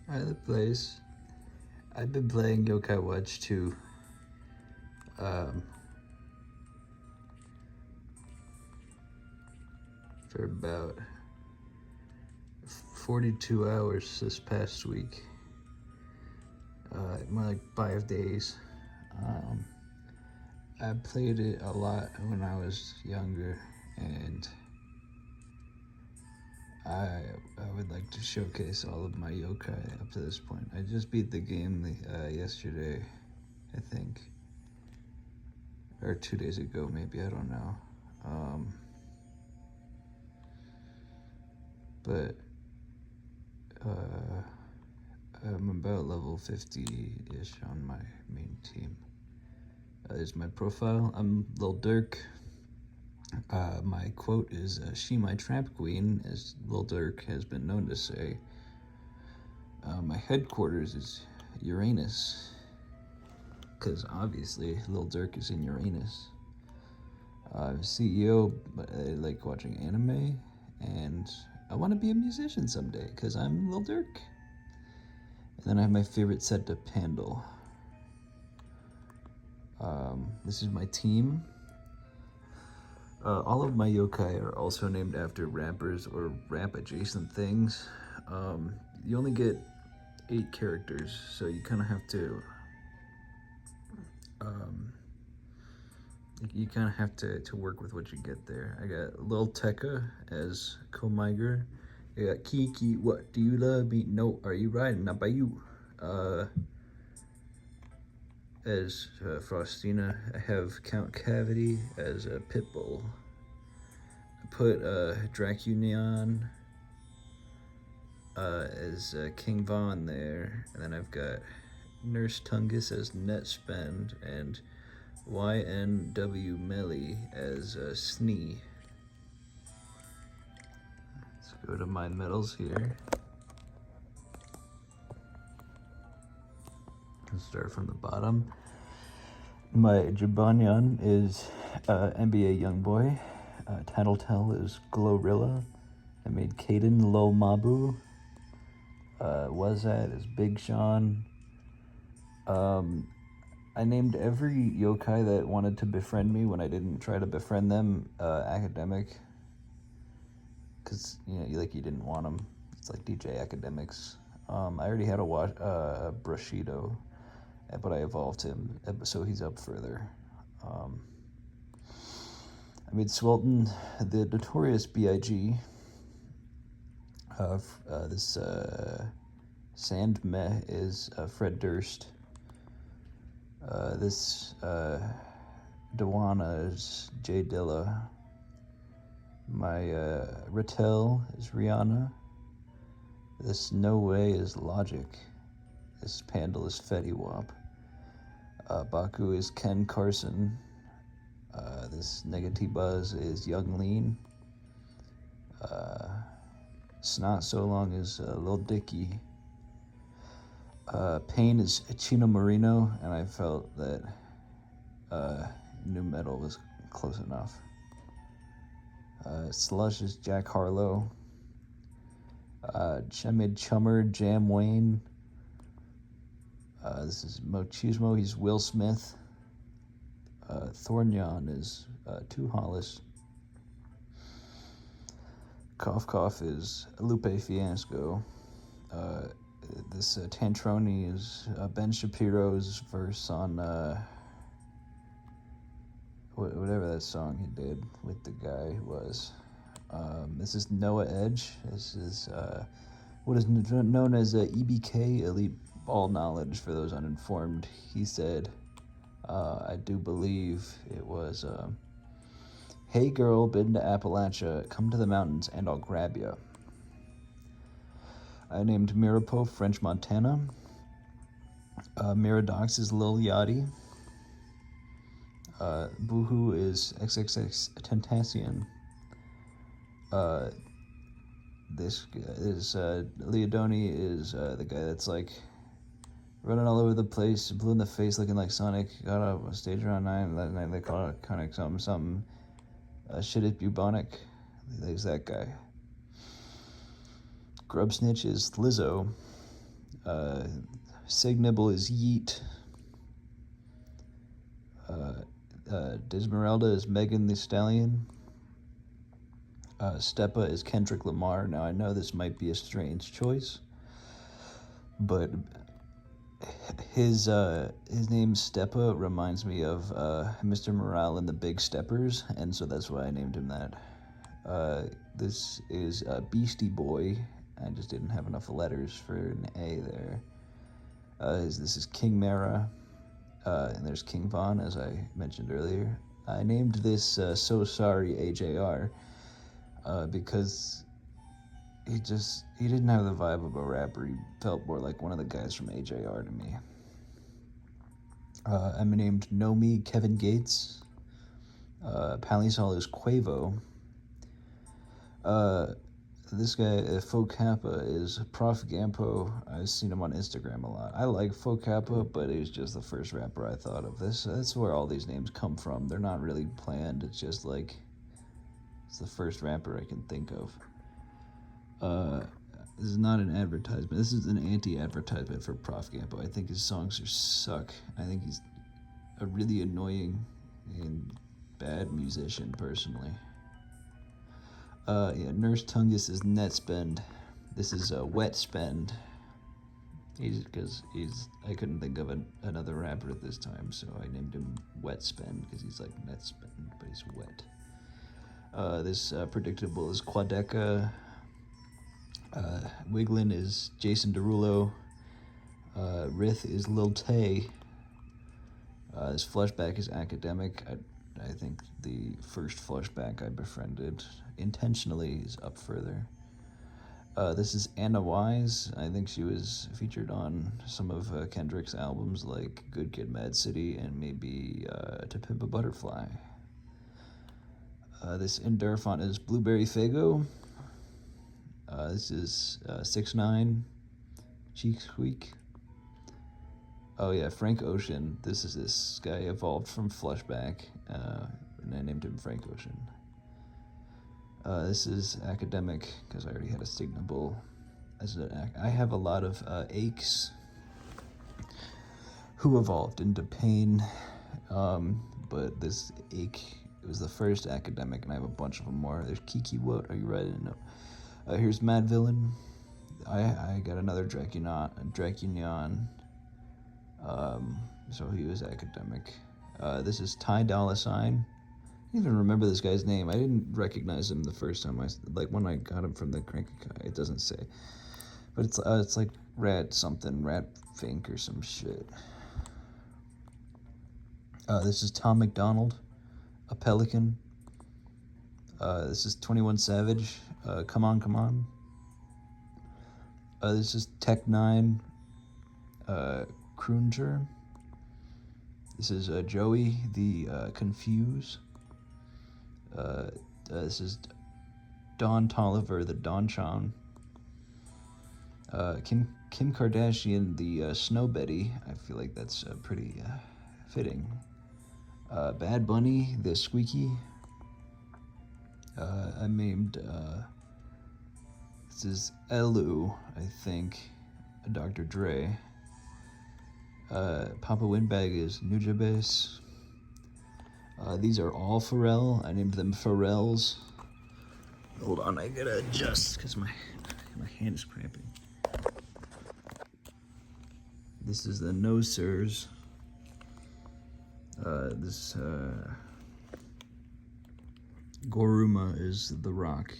Hi, the place. I've been playing Yokai Watch 2 um, for about 42 hours this past week. More like 5 days. Um, I played it a lot when I was younger, and I would like to showcase all of my yokai up to this point. I just beat the game yesterday, I think, or 2 days ago, maybe, I don't know. But I'm about level 50-ish on my main team. Is my profile. I'm Lil Durk. My quote is, she my tramp queen, as Lil Durk has been known to say. My headquarters is Uranus, because obviously Lil Durk is in Uranus. I'm CEO, but I like watching anime, and I want to be a musician someday, because I'm Lil Durk. And then I have my favorite set to Pandal. This is my team. All of my yokai are also named after rappers or rap-adjacent things. You only get 8 characters, so you kind of have to work with what you get there. I got Lil Tekka as Komiger. I got Kiki, what do you love me? No, are you riding? Not by you. As Frostina. I have Count Cavity as a Pitbull. I put Dracunion as King Von there, and then I've got Nurse Tungus as Netspend, and YNW Melly as Snee. Let's go to my medals here. Let's start from the bottom. My Jibanyan is NBA Youngboy. Tattletale is Glorilla. I made Caden Lil Mabu. Wazat is Big Sean. I named every yokai that wanted to befriend me when I didn't try to befriend them Academic. Because, you didn't want them. It's like DJ Academics. I already had a Brushido, but I evolved him, so he's up further. I made Swelton the Notorious B.I.G. This Sand Meh is Fred Durst. This Dewana is Jay Dilla. My Rattel is Rihanna. This No Way is Logic. This Pandal is Fetty Wap. Baku is Ken Carson. This Negati Buzz is Young Lean. Snot So Long is Lil Dicky. Pain is Chino Marino, and I felt that New Metal was close enough. Slush is Jack Harlow. Chemid Chummer, Jam Wayne. This is Mochismo, he's Will Smith. Thornyon is Two Hollis. Cough Cough is Lupe Fiasco. This Tantroni is Ben Shapiro's verse on whatever that song he did with the guy was. This is Noah Edge. This is what is known as EBK, Elite Ball Knowledge, for those uninformed. He said, I do believe it was, hey girl, been to Appalachia, come to the mountains and I'll grab ya. I named Mirapo French Montana. Miradox is Lil Yachty. Boohoo is XXX Tentacion. This is Leodoni is the guy that's like running all over the place, blue in the face, looking like Sonic. Got a stage around 9. That night they call it kind of something. Shit it bubonic. There's that guy. Grub Snitch is Lizzo. Signable is Yeet. Dismeralda is Megan Thee Stallion. Steppa is Kendrick Lamar. Now I know this might be a strange choice, but his name Steppa reminds me of Mr. Morale in the Big Steppers, and so that's why I named him that. This is Beastie Boy. I just didn't have enough letters for an A there. This is King Mara, and there's King Von, as I mentioned earlier. I named this So Sorry AJR because he didn't have the vibe of a rapper. He felt more like one of the guys from AJR to me. I'm named Nomi Kevin Gates. Palisol is Quavo. This guy, Fo Kappa, is Prof Gampo. I've seen him on Instagram a lot. I like Fo Kappa, but he's just the first rapper I thought of. That's where all these names come from. They're not really planned. It's just like, it's the first rapper I can think of. This is not an advertisement. This is an anti-advertisement for Prof Gampo. I think his songs suck. I think he's a really annoying and bad musician, personally. Nurse Tungus is Netspend. This is Wet Spend. I couldn't think of another rapper at this time, so I named him Wet Spend because he's like Netspend, but he's wet. This Predictable is Quadeca. Wiglin is Jason Derulo. Rith is Lil Tay. This Fleshback is Academic. I think the first Fleshback I befriended intentionally is up further. This is Anna Wise. I think she was featured on some of Kendrick's albums like Good Kid, Mad City, and maybe To Pimp a Butterfly. This Endurfont is Blueberry Fago. This is 6ix9ine, Cheek Squeak. Oh yeah, Frank Ocean. This guy evolved from Fleshback, and I named him Frank Ocean. This is Academic, because I already had a Signable. I have a lot of Aches who evolved into Pain, but this Ake, it was the first Academic, and I have a bunch of them more. There's Kiki What, are you ready? No. Here's Mad Villain. I got another Dracunion. So he was Academic. This is Ty Dolla Sign. I didn't even remember this guy's name. I didn't recognize him the first time when I got him from the Cranky Guy. It doesn't say, but it's like Rat something, Rat Fink or some shit. This is Tom McDonald, a Pelican. This is 21 Savage. Come on, come on. This is Tech 9. Krunger. This is Joey the Confuse. This is Don Tolliver the Donchan. Kim Kardashian the Snow Betty. I feel like that's pretty fitting. Bad Bunny the Squeaky. I named this is Elu, I think, Dr. Dre. Papa Windbag is Nujabes. These are all Pharrell. I named them Pharrells. Hold on, I gotta adjust because my hand is cramping. This is the No Sirs. This Goruma is The Rock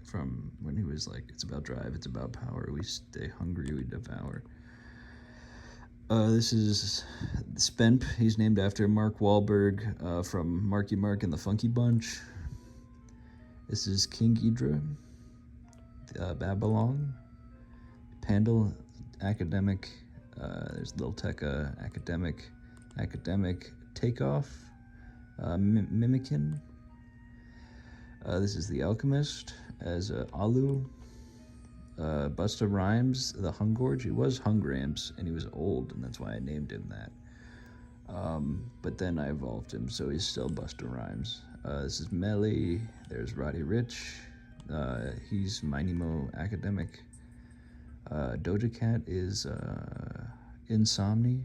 from when he was like, it's about drive, it's about power. We stay hungry, we devour. This is Spemp. He's named after Mark Wahlberg from Marky Mark and the Funky Bunch. This is King Ghidra, Babylon, Pandal, Academic. There's Lil Tecca, Academic, Takeoff, Mimikin. This is The Alchemist as Alu. Busta Rhymes, the Hungorge. He was Hungrams, and he was old, and that's why I named him that. But then I evolved him, so he's still Busta Rhymes. This is Melly. There's Roddy Rich. He's Minimo Academic. Doja Cat is Insomni.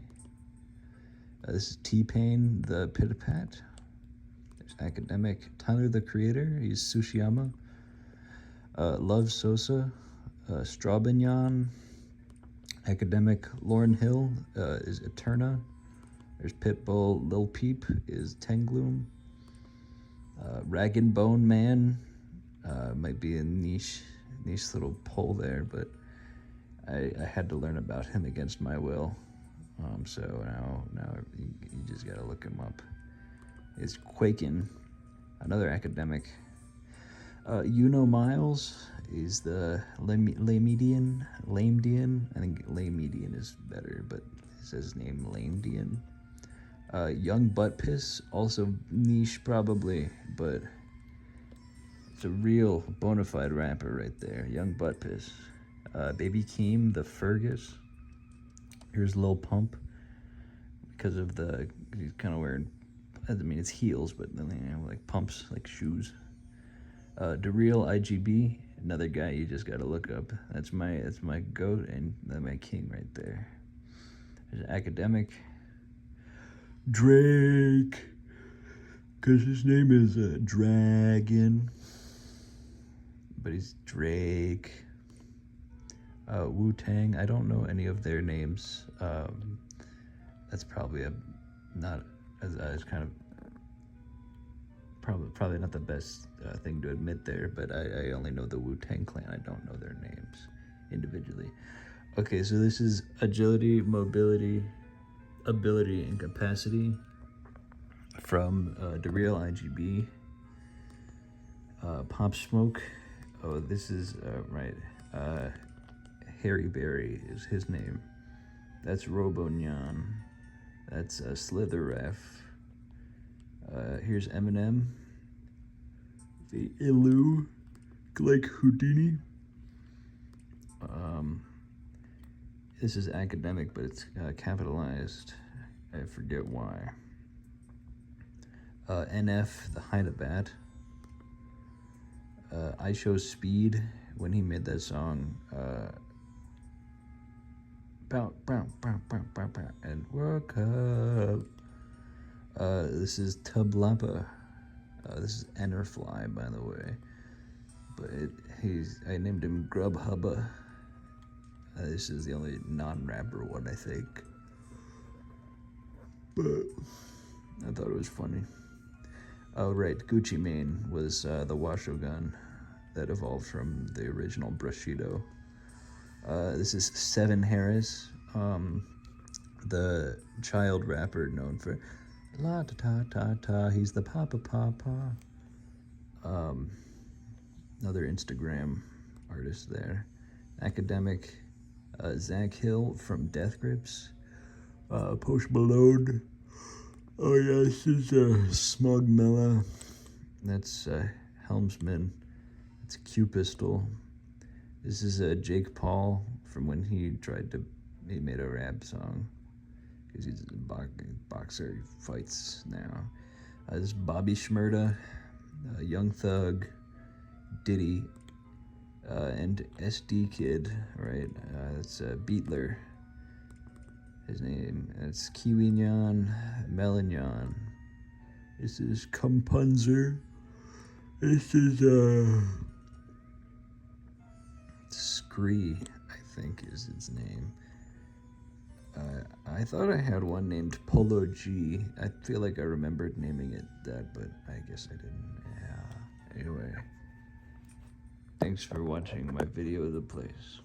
This is T-Pain, the Pitapat. There's Academic. Tyler, the Creator, he's Sushiyama. Love Sosa, Strawbignon. Academic. Lauryn Hill is Eterna. There's Pitbull. Lil Peep is Tengloom. Rag and Bone Man might be a niche little poll there, but I had to learn about him against my will. So now you just gotta look him up. It's Quakin, another academic. Miles is the Lamedian. I think Lamedian is better, but it says his name Lamedian. Young Butt Piss, also niche probably, but it's a real bona fide rapper right there. Young Butt Piss. Baby Keem, the Fergus. Here's Lil Pump, because of he's kind of wearing, I mean, it's heels, but like pumps, like shoes. DeReal IGB, another guy you just gotta look up. That's my goat and my king right there. There's Academic. Drake, because his name is Dragon, but he's Drake. Wu-Tang, I don't know any of their names. That's probably not as kind of probably not the best thing to admit there, but I only know the Wu-Tang Clan. I don't know their names individually. Okay, so this is agility, mobility, ability, and capacity from DeReal IGB. Pop Smoke. Oh, this is right. Harry Berry is his name. That's Robonyan. That's Slitherref. Here's Eminem. The Ilu, like Houdini. This is Academic, but it's capitalized. I forget why. NF, the Hydabat. I Show Speed, when he made that song. And work up. This is Tublapa. This is Enterfly, by the way. But I named him Grubhubba. This is the only non-rapper one, I think. But I thought it was funny. Oh, right, Gucci Mane was the Washogun that evolved from the original Bushido. This is Seven Harris, the child rapper known for la ta ta ta ta. He's the papa papa. Another Instagram artist there. Academic. Zach Hill from Death Grips. Post Malone. Oh yeah, this is Smug Mella. That's Helmsman. That's Q Pistol. This is Jake Paul from when he made a rap song. Because he's a boxer, he fights now. This is Bobby Shmurda, Young Thug, Diddy, and SD Kid, right? That's Beatler. His name. That's Kiwinyan, Melanyon. This is Kumpunzer. This is Scree, I think is its name. I thought I had one named Polo G. I feel like I remembered naming it that, but I guess I didn't. Yeah. Anyway, thanks for watching my video of the place.